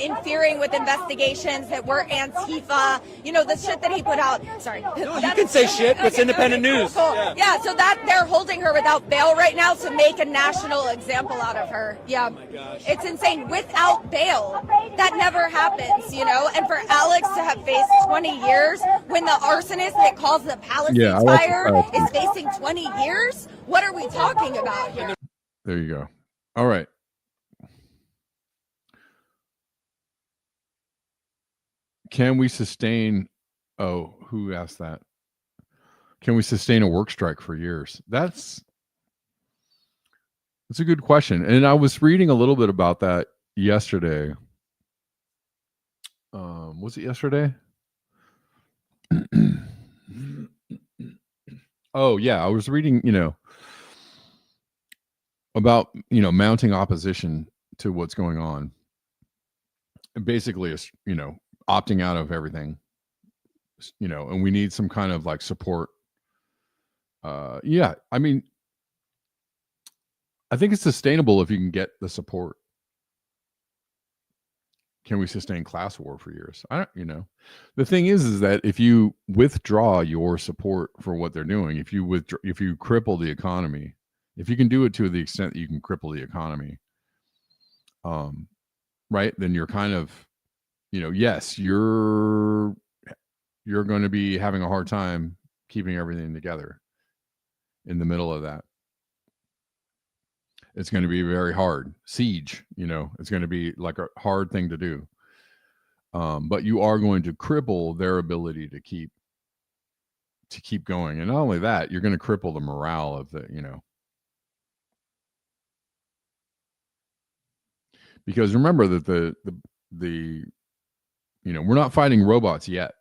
interfering with investigations, that we're Antifa, the shit that he put out. Sorry. No, you can say shit. It's independent news. Cool. Yeah, so that they're holding her without bail right now to make a national example out of her. Yeah. Oh my gosh. It's insane. Without bail. That never happens, And for Alex to have faced 20 years when the arsonist that caused the Palestine fire is facing 20 years? What are we talking about here? There you go. All right. Can we sustain, who asked that? Can we sustain a work strike for years? That's a good question. And I was reading a little bit about that yesterday. Was it yesterday? Oh yeah, I was reading, about, mounting opposition to what's going on. And basically, opting out of everything, and we need some kind of like support. Yeah, I mean, I think it's sustainable if you can get the support. Can we sustain class war for years? I don't, the thing is that if you withdraw your support for what they're doing, if you cripple the economy, if you can do it to the extent that you can cripple the economy, right, then you're kind of, yes, you're going to be having a hard time keeping everything together in the middle of that. It's going to be very hard. Siege, it's going to be like a hard thing to do. But you are going to cripple their ability to keep going. And not only that, you're going to cripple the morale of the, Because remember that the we're not fighting robots yet.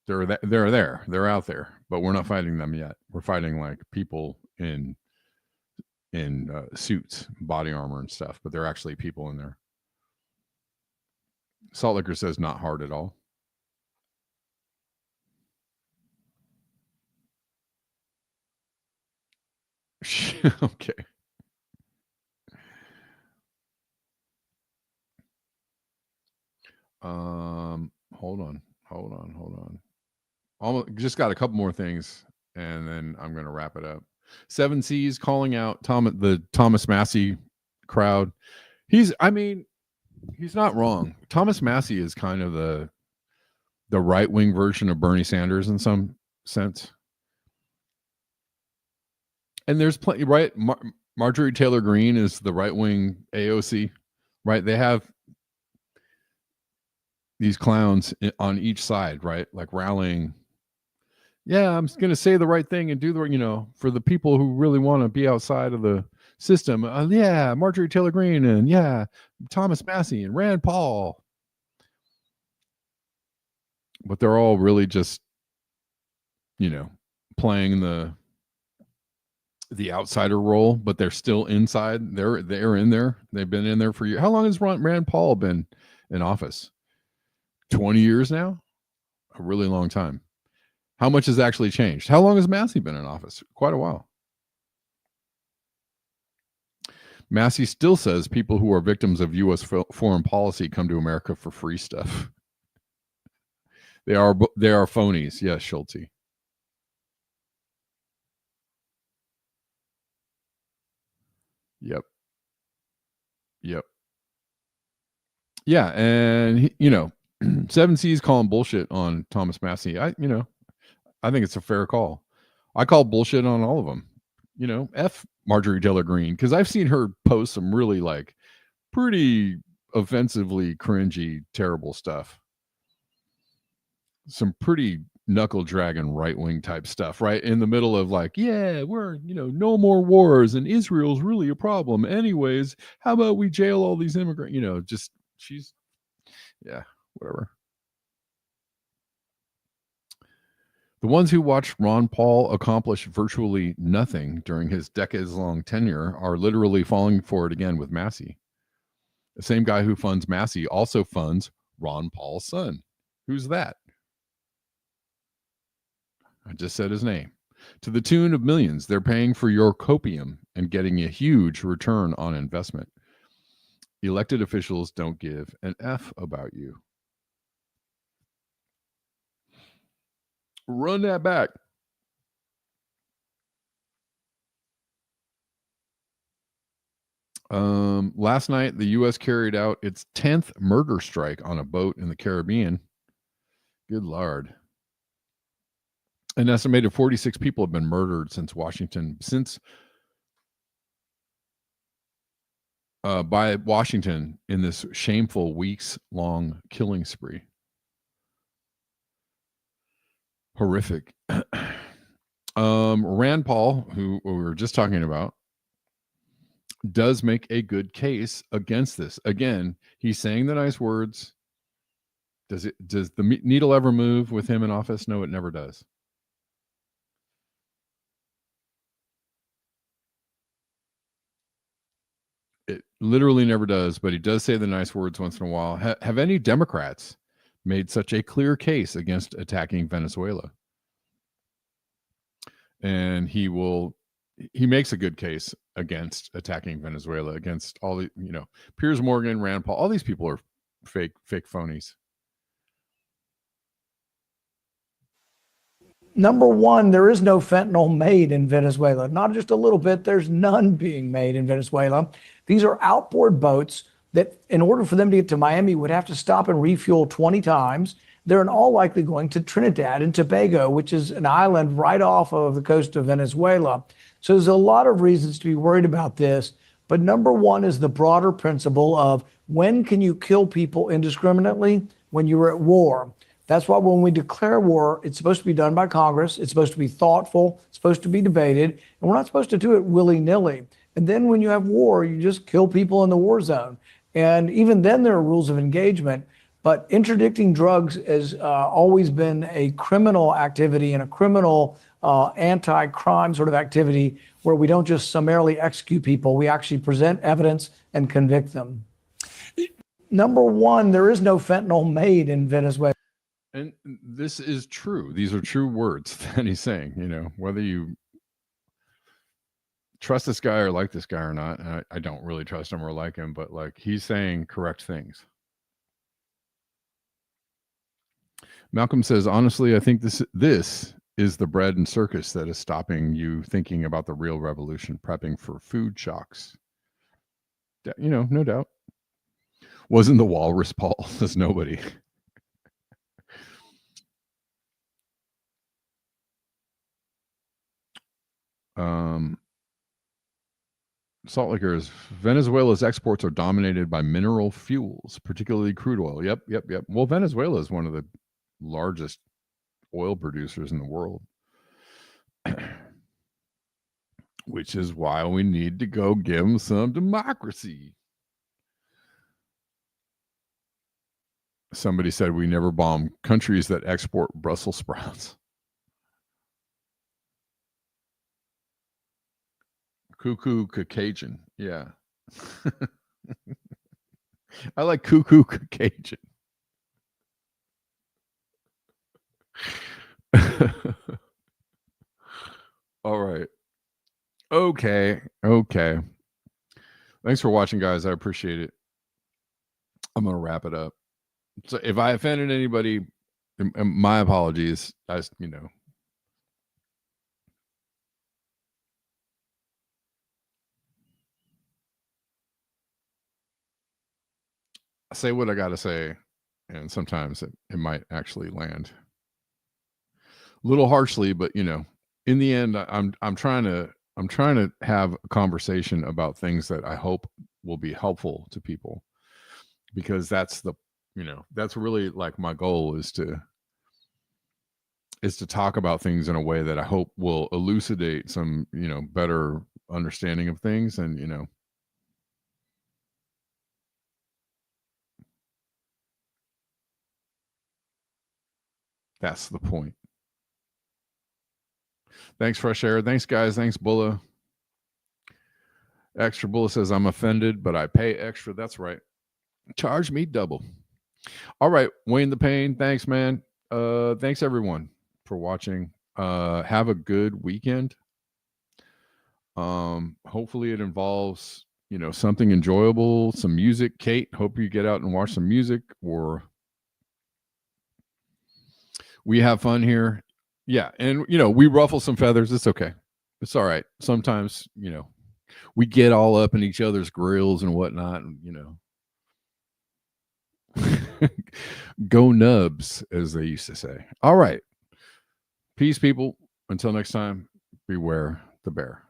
They're there. They're out there, but we're not fighting them yet. We're fighting like people in suits, body armor and stuff, but they're actually people in there. Salt Liquor says not hard at all. Okay. Hold on. Almost just got a couple more things, and then I'm going to wrap it up. 7 C's calling out the Thomas Massey crowd. He's not wrong. Thomas Massey is kind of the right-wing version of Bernie Sanders in some sense. And there's plenty, right? Marjorie Taylor Greene is the right-wing AOC, right? They have these clowns on each side, right? Like rallying. Yeah, I'm going to say the right thing and do the, for the people who really want to be outside of the system. Yeah, Marjorie Taylor Greene and yeah, Thomas Massey and Rand Paul. But they're all really just, playing the outsider role, but they're still inside. They're in there. They've been in there for years. How long has Rand Paul been in office? 20 years now? A really long time. How much has actually changed? How long has Massey been in office? Quite a while. Massey still says people who are victims of U.S. foreign policy come to America for free stuff. They are phonies. Yes, Schulte. Yep. Yeah, and 7 C's calling bullshit on Thomas Massey. I think it's a fair call. I call bullshit on all of them. F Marjorie Taylor Greene, because I've seen her post some really like pretty offensively cringy, terrible stuff. Some pretty knuckle dragging right wing type stuff, right in the middle of like, yeah, we're no more wars and Israel's really a problem. Anyways, how about we jail all these immigrants? Just she's whatever. The ones who watched Ron Paul accomplish virtually nothing during his decades-long tenure are literally falling for it again with Massey. The same guy who funds Massey also funds Ron Paul's son. Who's that? I just said his name. To the tune of millions, they're paying for your copium and getting a huge return on investment. Elected officials don't give an F about you. Run that back. Last night, the U.S. carried out its 10th murder strike on a boat in the Caribbean. Good Lord. An estimated 46 people have been murdered by Washington in this shameful weeks-long killing spree. Horrific. Rand Paul, who we were just talking about, does make a good case against this. Again, he's saying the nice words. Does the needle ever move with him in office? No, it never does. It literally never does, but he does say the nice words once in a while. Have any Democrats made such a clear case against attacking Venezuela? And he makes a good case against attacking Venezuela, against all the, Piers Morgan, Rand Paul, all these people are fake phonies. Number one, there is no fentanyl made in Venezuela. Not just a little bit, there's none being made in Venezuela. These are outboard boats that, in order for them to get to Miami, would have to stop and refuel 20 times. They're in all likely going to Trinidad and Tobago, which is an island right off of the coast of Venezuela. So there's a lot of reasons to be worried about this. But number one is the broader principle of when can you kill people indiscriminately? When you're at war. That's why when we declare war, it's supposed to be done by Congress. It's supposed to be thoughtful. It's supposed to be debated. And we're not supposed to do it willy-nilly. And then when you have war, you just kill people in the war zone. And even then, there are rules of engagement. But interdicting drugs has always been a criminal activity and a criminal anti-crime sort of activity where we don't just summarily execute people. We actually present evidence and convict them. Number one, there is no fentanyl made in Venezuela. And this is true. These are true words that he's saying, you know, whether you trust this guy or like this guy or not. And I don't really trust him or like him, but like he's saying correct things. Malcolm says, honestly, I think this is the bread and circus that is stopping you thinking about the real revolution, prepping for food shocks. You know, no doubt. Wasn't the walrus Paul? Says nobody. Salt lickers. Venezuela's exports are dominated by mineral fuels, particularly crude oil. Yep. Well, Venezuela is one of the largest oil producers in the world, which is why we need to go give them some democracy. Somebody said we never bomb countries that export Brussels sprouts. Cuckoo Caucasian. Yeah. I like cuckoo Caucasian. All right. Okay. Thanks for watching, guys. I appreciate it. I'm going to wrap it up. So if I offended anybody, my apologies. I say what I got to say, and sometimes it might actually land a little harshly, but you know, in the end, I'm trying to have a conversation about things that I hope will be helpful to people, because that's really like my goal is to talk about things in a way that I hope will elucidate some, you know, better understanding of things. And, you know, that's the point. Thanks, Fresh Air. Thanks, guys. Thanks, Bulla. Extra Bulla says, I'm offended, but I pay extra. That's right. Charge me double. All right. Wayne the Pain. Thanks, man. Thanks, everyone, for watching. Have a good weekend. Hopefully it involves, you know, something enjoyable, some music. Kate, hope you get out and watch some music, or we have fun here. Yeah. And, you know, we ruffle some feathers. It's okay. It's all right. Sometimes, you know, we get all up in each other's grills and whatnot, and, you know, go nubs, as they used to say. All right. Peace, people. Until next time, beware the bear.